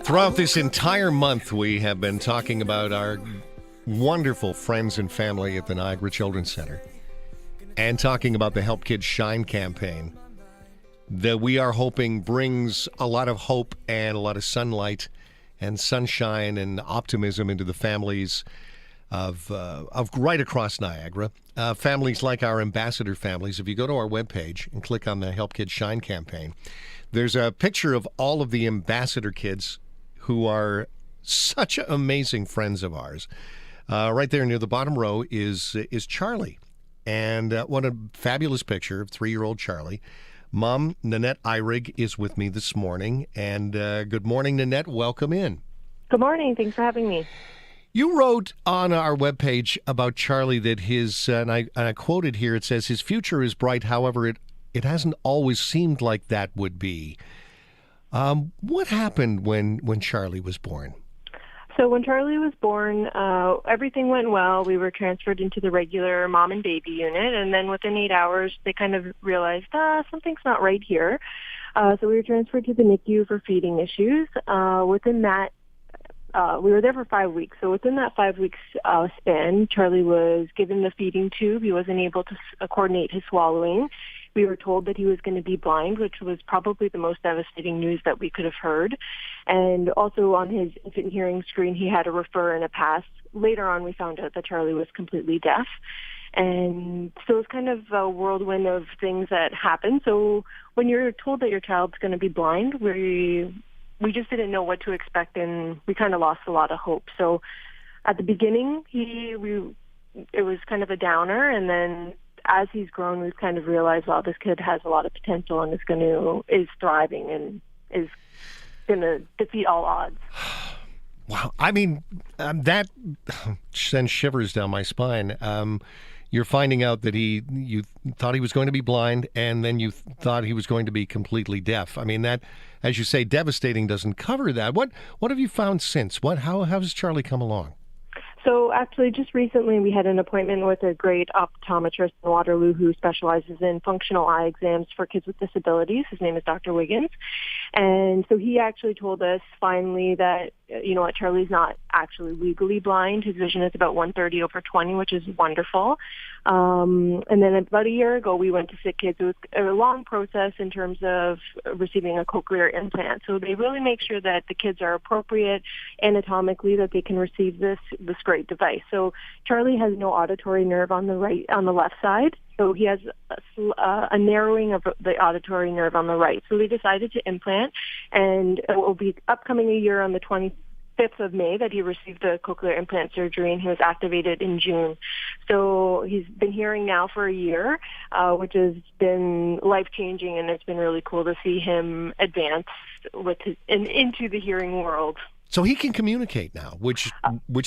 Throughout this entire month, we have been talking about our wonderful friends and family at the Niagara Children's Center and talking about the Help Kids Shine campaign that we are hoping brings a lot of hope and a lot of sunlight and sunshine and optimism into the families of right across Niagara. Families like our ambassador families. If you go to our webpage and click on the Help Kids Shine campaign, there's a picture of all of the ambassador kids who are such amazing friends of ours. Right there near the bottom row is Charlie. And what a fabulous picture of 3-year-old Charlie. Mom, Nanette Eyrig, is with me this morning. And good morning, Nanette. Welcome in. Good morning. Thanks for having me. You wrote on our webpage about Charlie that his, and I quoted here, it says, his future is bright, however, it hasn't always seemed like that would be. What happened when Charlie was born? So when Charlie was born, everything went well. We were transferred into the regular mom and baby unit, and then within 8 hours, they kind of realized, something's not right here. So we were transferred to the NICU for feeding issues. Within that, we were there for 5 weeks. So within that 5 weeks span, Charlie was given the feeding tube. He wasn't able to coordinate his swallowing. We were told that he was going to be blind, which was probably the most devastating news that we could have heard. And also on his infant hearing screen, he had a refer and a pass. Later on, we found out that Charlie was completely deaf. And so it was kind of a whirlwind of things that happened. So when you're told that your child's going to be blind, we just didn't know what to expect, and we kind of lost a lot of hope. So at the beginning, it was kind of a downer, and then as he's grown, we've kind of realized, wow, this kid has a lot of potential and is thriving and is going to defeat all odds. Wow. I mean, that sends shivers down my spine. You're finding out that you thought he was going to be blind, and then you thought he was going to be completely deaf. I mean, that, as you say, devastating doesn't cover that. What have you found since? How has Charlie come along? So actually, just recently we had an appointment with a great optometrist in Waterloo who specializes in functional eye exams for kids with disabilities. His name is Dr. Wiggins. And so he actually told us finally that, Charlie's not actually legally blind. His vision is about 130/20, which is wonderful. And then about a year ago, we went to Sick Kids. It was a long process in terms of receiving a cochlear implant. So they really make sure that the kids are appropriate anatomically, that they can receive this great device. So Charlie has no auditory nerve on the left side. So he has a narrowing of the auditory nerve on the right. So they decided to implant, and it will be upcoming a year on the 25th of May that he received the cochlear implant surgery, and he was activated in June. So he's been hearing now for a year, which has been life-changing, and it's been really cool to see him advance into the hearing world. So he can communicate now, which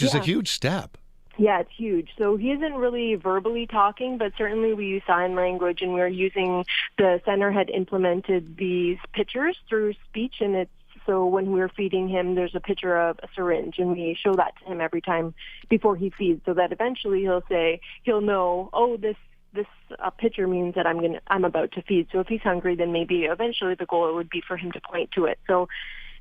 is a huge step. Yeah, it's huge. So he isn't really verbally talking, but certainly we use sign language, and the center had implemented these pictures through speech, and so when we're feeding him, there's a picture of a syringe, and we show that to him every time before he feeds, so that eventually he'll know, oh, this picture means that I'm about to feed. So if he's hungry, then maybe eventually the goal would be for him to point to it. So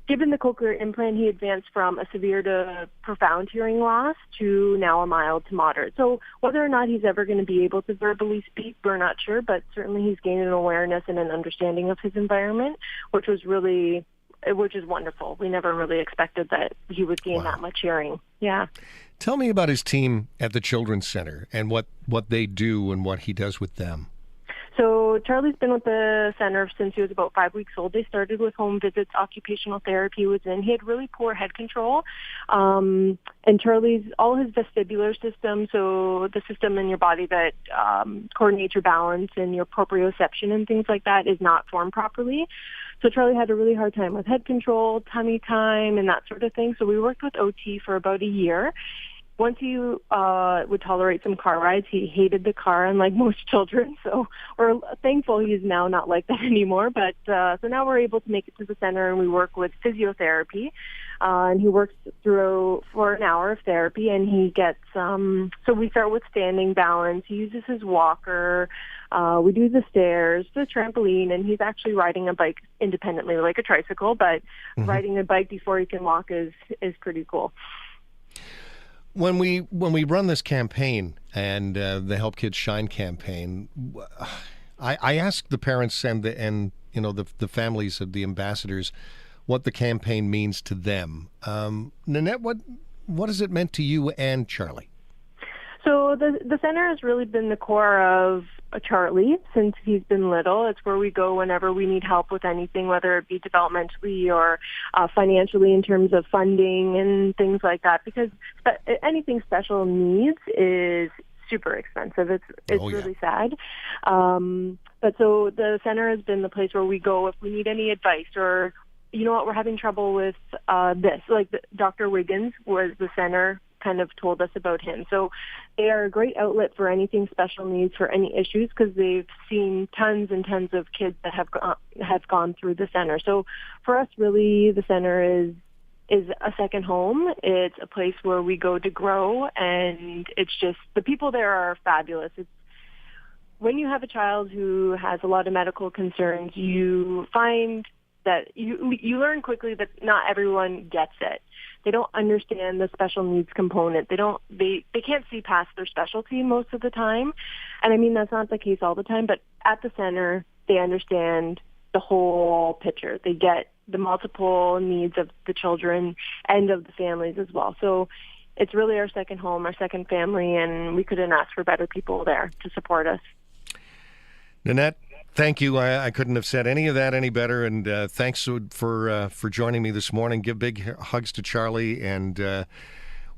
given the cochlear implant, he advanced from a severe to profound hearing loss to now a mild to moderate. So whether or not he's ever going to be able to verbally speak, we're not sure, but certainly he's gained an awareness and an understanding of his environment, which is wonderful. We never really expected that he would gain that much hearing. Yeah. Tell me about his team at the Children's Center and what they do and what he does with them. So Charlie's been with the center since he was about 5 weeks old. They started with home visits, occupational therapy was in. He had really poor head control. And Charlie's, all his vestibular system, so the system in your body that coordinates your balance and your proprioception and things like that, is not formed properly. So Charlie had a really hard time with head control, tummy time, and that sort of thing. So we worked with OT for about a year. once he would tolerate some car rides, he hated the car, unlike most children. So we're thankful he's now not like that anymore. But so now we're able to make it to the center, and we work with physiotherapy. And he works through for an hour of therapy, and he gets, so we start with standing balance. He uses his walker. We do the stairs, the trampoline, and he's actually riding a bike independently, like a tricycle, but riding a bike before he can walk is pretty cool. When we run this campaign and the Help Kids Shine campaign, I ask the parents and the families of the ambassadors what the campaign means to them. Nanette, what has it meant to you and Charlie? So the center has really been the core of Charlie since he's been little. It's where we go whenever we need help with anything, whether it be developmentally or financially in terms of funding and things like that, because anything special needs is super expensive. It's really sad. But so the center has been the place where we go if we need any advice or, you know what, we're having trouble with this. Like Dr. Wiggins was the center kind of told us about him. So they are a great outlet for anything special needs, for any issues, because they've seen tons and tons of kids that have gone through the center. So for us, really, the center is a second home. It's a place where we go to grow, and it's just the people there are fabulous. It's when you have a child who has a lot of medical concerns, you find that you learn quickly that not everyone gets it. They don't understand the special needs component. They can't see past their specialty most of the time. And I mean, that's not the case all the time, but at the center, they understand the whole picture. They get the multiple needs of the children and of the families as well. So it's really our second home, our second family, and we couldn't ask for better people there to support us. Nanette, thank you. I couldn't have said any of that any better, and thanks for joining me this morning. Give big hugs to Charlie, and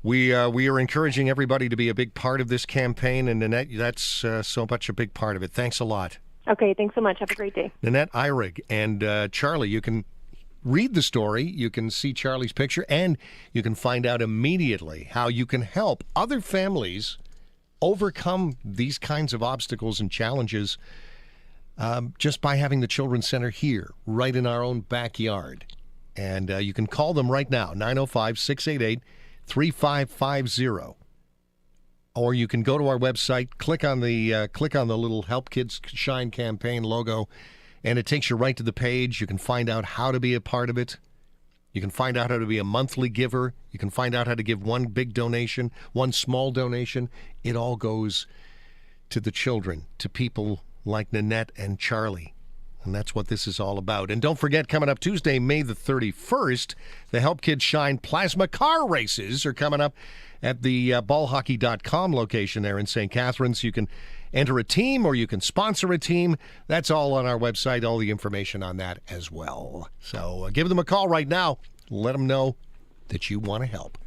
we are encouraging everybody to be a big part of this campaign, and Nanette, that's so much a big part of it. Thanks a lot. Okay, thanks so much. Have a great day. Nanette Ihrig and Charlie, you can read the story, you can see Charlie's picture, and you can find out immediately how you can help other families overcome these kinds of obstacles and challenges just by having the Children's Center here, right in our own backyard. And you can call them right now, 905-688-3550. Or you can go to our website, click on the little Help Kids Shine campaign logo, and it takes you right to the page. You can find out how to be a part of it. You can find out how to be a monthly giver. You can find out how to give one big donation, one small donation. It all goes to the children, to people like Nanette and Charlie. And that's what this is all about. And don't forget, coming up Tuesday, May the 31st, the Help Kids Shine Plasma Car Races are coming up at the ballhockey.com location there in St. Catharines. You can enter a team or you can sponsor a team. That's all on our website, all the information on that as well. So give them a call right now. Let them know that you want to help.